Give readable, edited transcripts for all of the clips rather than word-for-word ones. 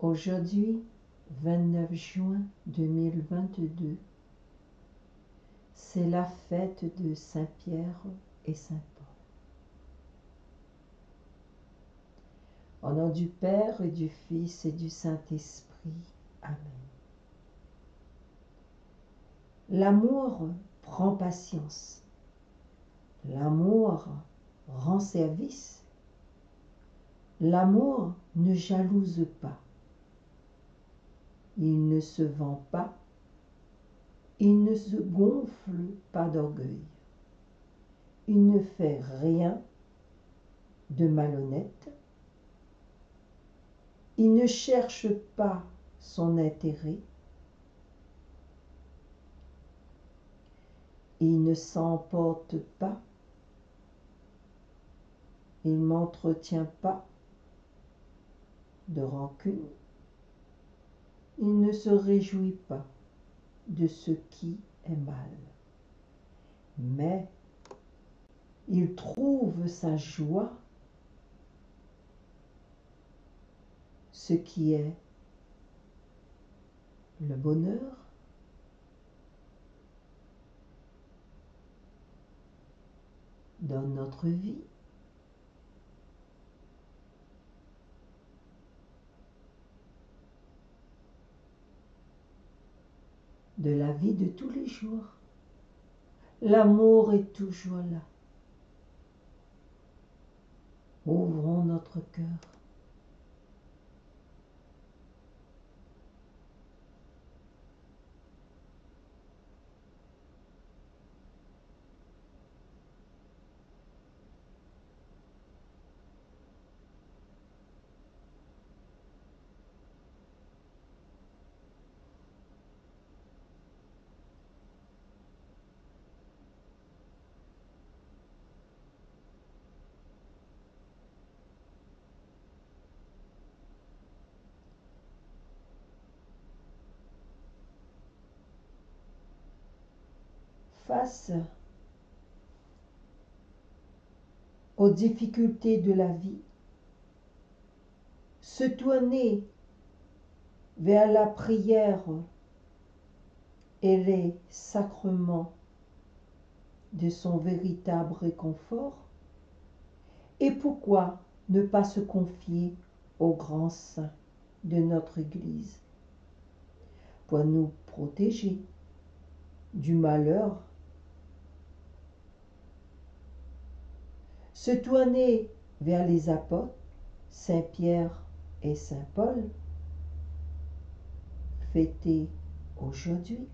Aujourd'hui, 29 juin 2022, c'est la fête de Saint-Pierre et Saint-Paul. Au nom du Père et du Fils et du Saint-Esprit. Amen. L'amour prend patience. L'amour rend service. L'amour ne jalouse pas. Il ne se vend pas. Il ne se gonfle pas d'orgueil. Il ne fait rien de malhonnête. Il ne cherche pas son intérêt. Il ne s'emporte pas. Il n'entretient pas de rancune. Il ne se réjouit pas de ce qui est mal. Mais il trouve sa joie, ce qui est le bonheur, dans notre vie. De la vie de tous les jours. L'amour est toujours là. Ouvrons notre cœur. Face aux difficultés de la vie, se tourner vers la prière et les sacrements de son véritable réconfort. Et pourquoi ne pas se confier aux grands saints de notre Église pour nous protéger du malheur? Se tourner vers les apôtres, Saint Pierre et Saint Paul, fêtés aujourd'hui.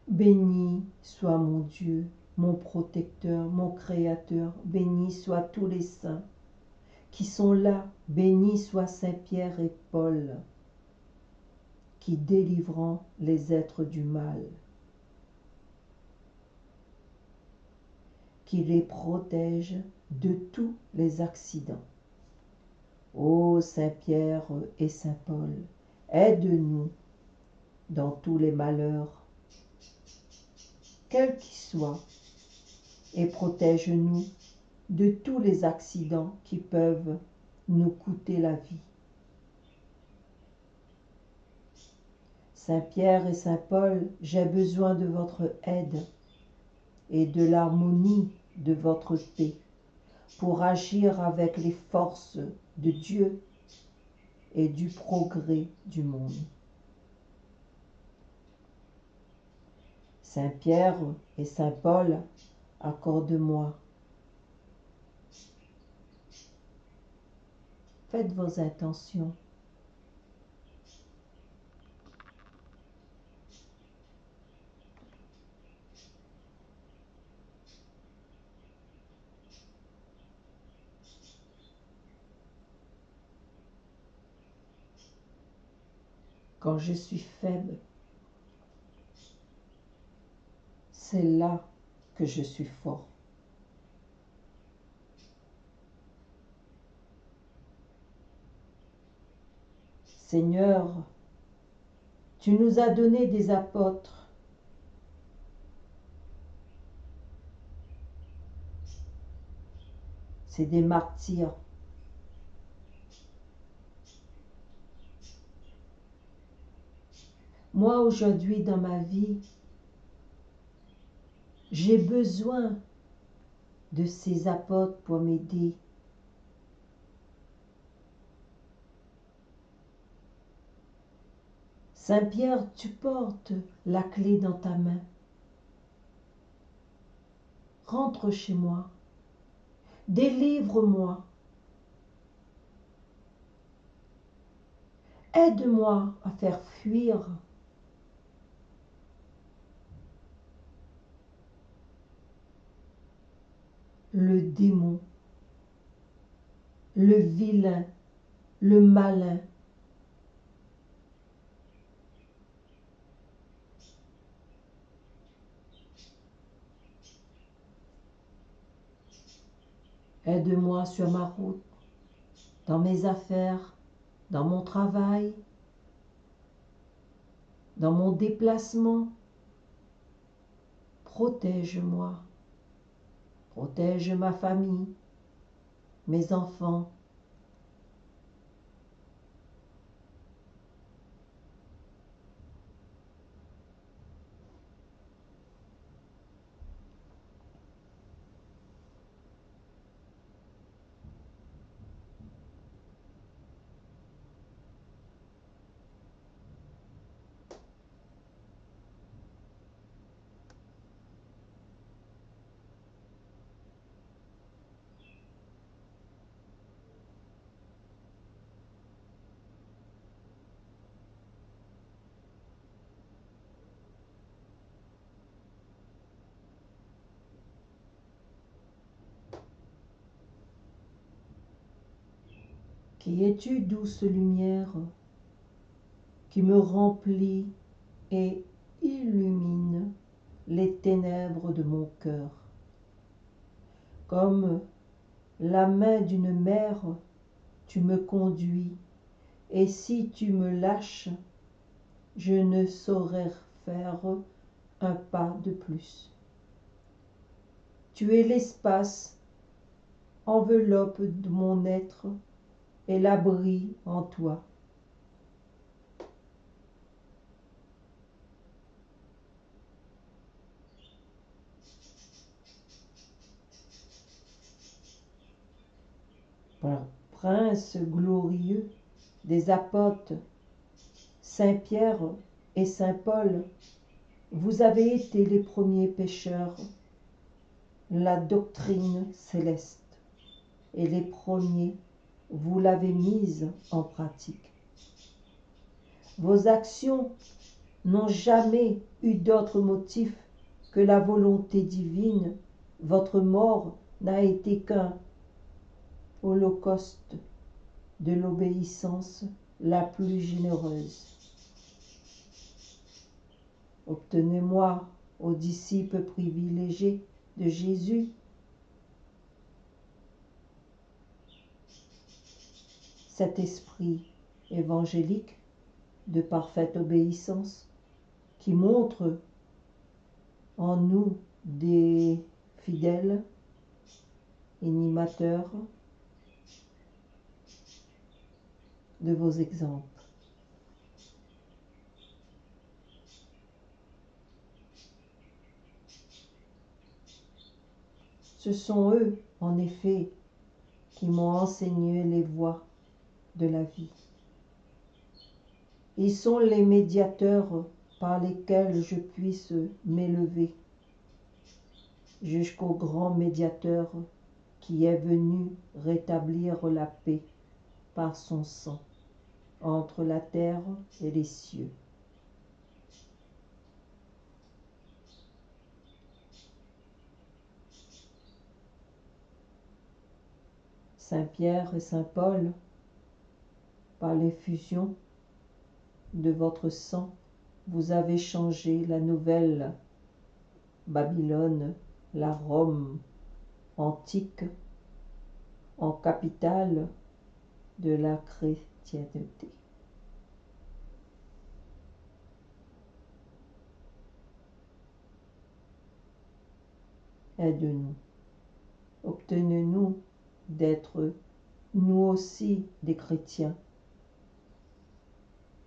Béni soit mon Dieu, mon protecteur, mon créateur, béni soient tous les saints qui sont là, béni soit Saint Pierre et Paul, qui délivrant les êtres du mal, qui les protège de tous les accidents. Ô Saint Pierre et Saint Paul, aide-nous dans tous les malheurs, quels qu'ils soient, et protège-nous de tous les accidents qui peuvent nous coûter la vie. Saint Pierre et Saint Paul, j'ai besoin de votre aide et de l'harmonie de votre paix pour agir avec les forces de Dieu et du progrès du monde. Saint Pierre et Saint Paul, accorde-moi. Faites vos intentions. Quand je suis faible, c'est là que je suis fort. Seigneur, tu nous as donné des apôtres c'est des martyrs. Moi, aujourd'hui, dans ma vie, j'ai besoin de ces apôtres pour m'aider. Saint-Pierre, tu portes la clé dans ta main. Rentre chez moi. Délivre-moi. Aide-moi à faire fuir le démon, le vilain, le malin. Aide-moi sur ma route, dans mes affaires, dans mon travail, dans mon déplacement. Protège-moi, protège ma famille, mes enfants. Qui es-tu, douce lumière, qui me remplit et illumine les ténèbres de mon cœur. Comme la main d'une mère, tu me conduis, et si tu me lâches, je ne saurais faire un pas de plus. Tu es l'espace, enveloppe de mon être, et l'abri en toi. Prince glorieux des apôtres, Saint Pierre et Saint Paul, vous avez été les premiers pécheurs, la doctrine céleste, et les premiers, vous l'avez mise en pratique. Vos actions n'ont jamais eu d'autre motif que la volonté divine. Votre mort n'a été qu'un holocauste de l'obéissance la plus généreuse. Obtenez-moi, aux disciples privilégiés de Jésus, cet esprit évangélique de parfaite obéissance qui montre en nous des fidèles animateurs de vos exemples. Ce sont eux, en effet, qui m'ont enseigné les voies de la vie. Ils sont les médiateurs par lesquels je puisse m'élever jusqu'au grand médiateur qui est venu rétablir la paix par son sang entre la terre et les cieux. Saint Pierre et Saint Paul, par l'effusion de votre sang, vous avez changé la nouvelle Babylone, la Rome antique, en capitale de la chrétienté. Aide-nous, obtenez-nous d'être nous aussi des chrétiens,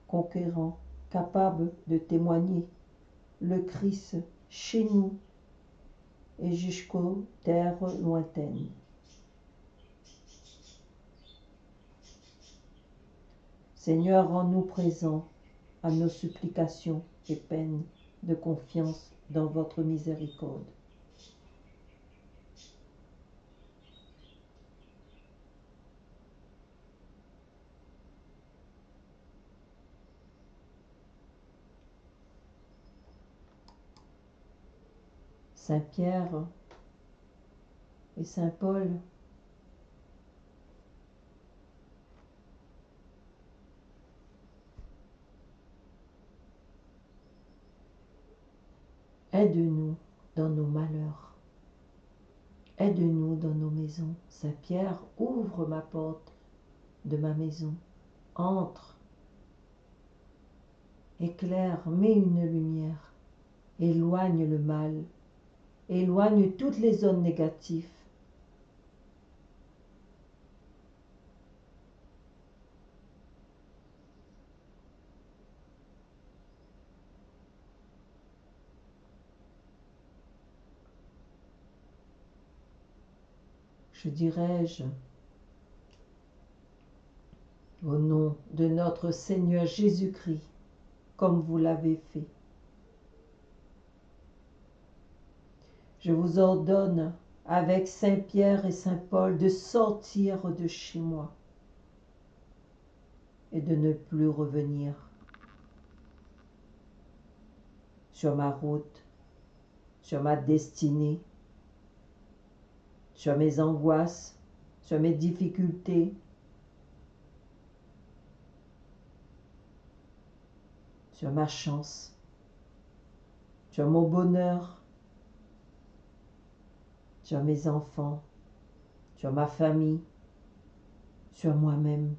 conquérants, capables de témoigner le Christ chez nous et jusqu'aux terres lointaines. Seigneur, rends-nous présents à nos supplications et peines de confiance dans votre miséricorde. Saint Pierre et Saint Paul, aide-nous dans nos malheurs. Aide-nous dans nos maisons. Saint Pierre, ouvre ma porte de ma maison. Entre, éclaire, mets une lumière. Éloigne le mal. Éloigne toutes les ondes négatives. Je dirais-je, au nom de notre Seigneur Jésus-Christ, comme vous l'avez fait. Je vous ordonne, avec Saint Pierre et Saint Paul, de sortir de chez moi et de ne plus revenir sur ma route, sur ma destinée, sur mes angoisses, sur mes difficultés, sur ma chance, sur mon bonheur, sur mes enfants, sur ma famille, sur moi-même.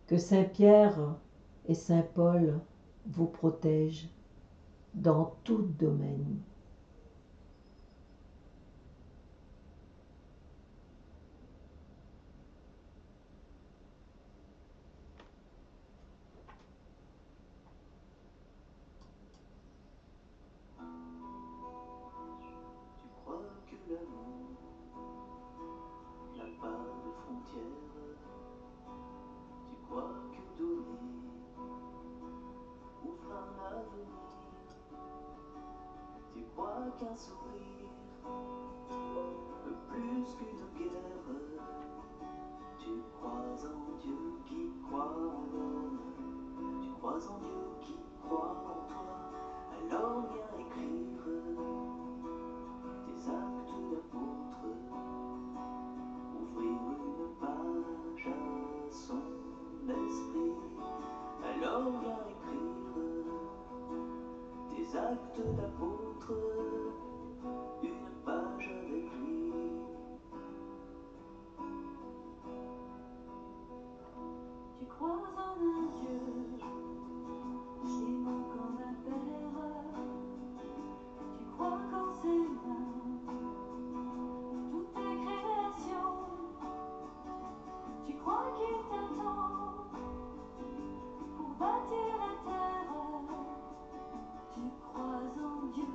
Que Saint Pierre et Saint Paul vous protègent dans tout domaine. Tu crois que l'amour n'a pas de frontières? Tu crois que donner ouvre un avenir? Tu crois qu'un sourire peut plus qu'une guerre? Tu crois en Dieu qui croit en l'homme? Tu crois en Dieu qui croit en toi? Alors viens écrire tes actes d'apôtre, ouvrir une page à son esprit. Alors viens écrire tes actes d'apôtre, une page avec lui. Tu crois en un Dieu, aimant comme un père. Tu crois qu'en ses mains, tout est création. Tu crois qu'il t'attend pour bâtir la terre. Tu crois en Dieu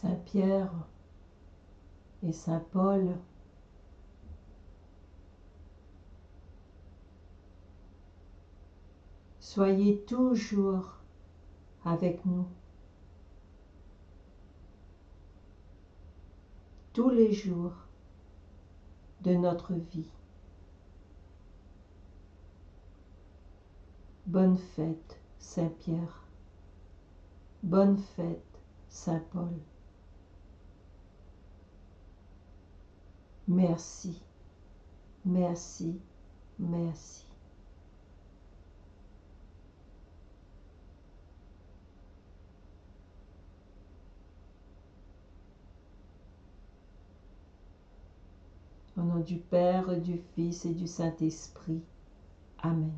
Saint Pierre et Saint Paul, soyez toujours avec nous, tous les jours de notre vie. Bonne fête, Saint Pierre. Bonne fête, Saint Paul. Merci, merci, merci. Au nom du Père, du Fils et du Saint-Esprit. Amen.